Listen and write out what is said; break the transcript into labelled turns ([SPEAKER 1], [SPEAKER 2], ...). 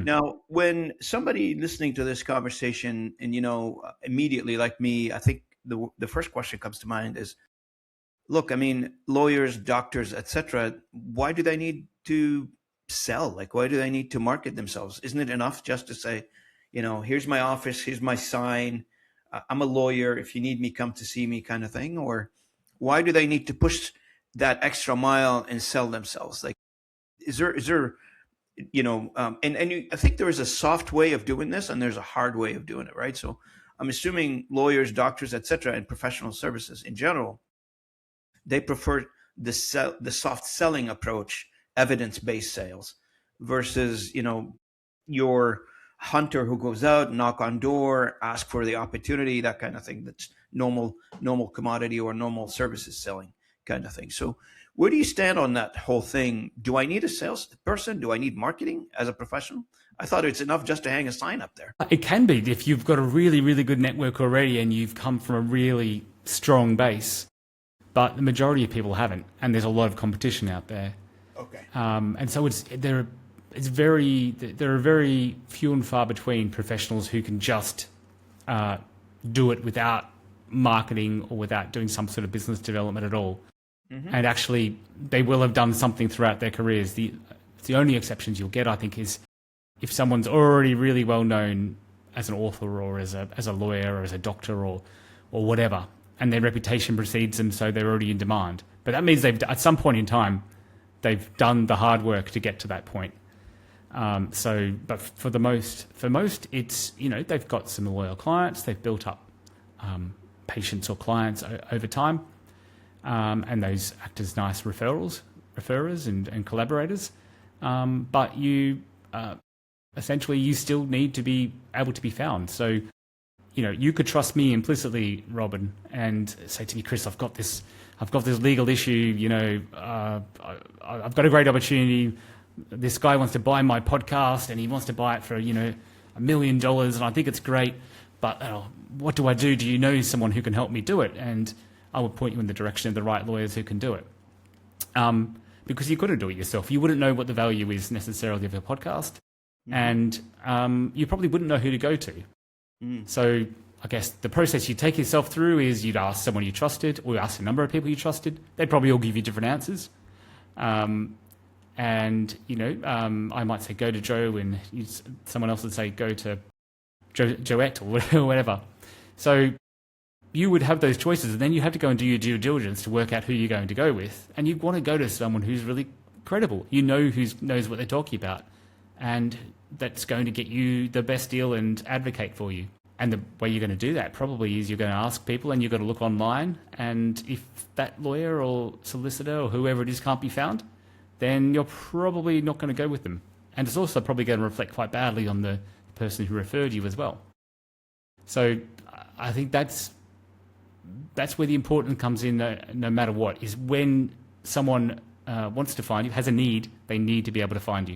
[SPEAKER 1] Now, when somebody listening to this conversation, and immediately, like me, I think the first question comes to mind is, look, I mean, lawyers, doctors, etc. Why do they need to sell? Like, why do they need to market themselves? Isn't it enough just to say, here's my office, here's my sign, I'm a lawyer. If you need me, come to see me, kind of thing? Or why do they need to push that extra mile and sell themselves? Like, is there I think there is a soft way of doing this and there's a hard way of doing it, right? So I'm assuming lawyers, doctors, etc., and professional services in general, they prefer the soft selling approach, evidence-based sales, versus your hunter who goes out, knock on door, ask for the opportunity, that kind of thing. That's normal commodity or normal services selling kind of thing. So where do you stand on that whole thing? Do I need a salesperson? Do I need marketing as a professional? I thought it's enough just to hang a sign up there.
[SPEAKER 2] It can be if you've got a really, really good network already and you've come from a really strong base, but the majority of people haven't, and there's a lot of competition out there.
[SPEAKER 1] Okay.
[SPEAKER 2] And so there are very few and far between professionals who can just do it without marketing or without doing some sort of business development at all. Mm-hmm. And actually, they will have done something throughout their careers. The only exceptions you'll get, I think, is if someone's already really well known as an author or as a lawyer or as a doctor or whatever, and their reputation precedes them, so they're already in demand. But that means at some point in time, they've done the hard work to get to that point. But for most, it's they've got some loyal clients, they've built up patients or clients over time, and those act as nice referrers and collaborators. But you essentially you still need to be able to be found. So you could trust me implicitly, Robin, and say to me, Chris, I've got this legal issue. I've got a great opportunity. This guy wants to buy my podcast, and he wants to buy it for $1 million, and I think it's great. But what do I do? Do you know someone who can help me do it? And I would point you in the direction of the right lawyers who can do it. Because you couldn't do it yourself. You wouldn't know what the value is necessarily of your podcast, and you probably wouldn't know who to go to. So I guess the process you take yourself through is you'd ask someone you trusted, or you ask a number of people you trusted. They'd probably all give you different answers. I might say go to Joe, and someone else would say go to Joette or whatever. So you would have those choices, and then you have to go and do your due diligence to work out who you're going to go with. And you want to go to someone who's really credible, who knows what they're talking about, and that's going to get you the best deal and advocate for you. And the way you're going to do that probably is you're going to ask people, and you've got to look online. And if that lawyer or solicitor or whoever it is can't be found, then you're probably not going to go with them. And it's also probably going to reflect quite badly on the person who referred you as well. So I think that's where the importance comes in, no matter what, is when someone wants to find you, has a need, they need to be able to find you.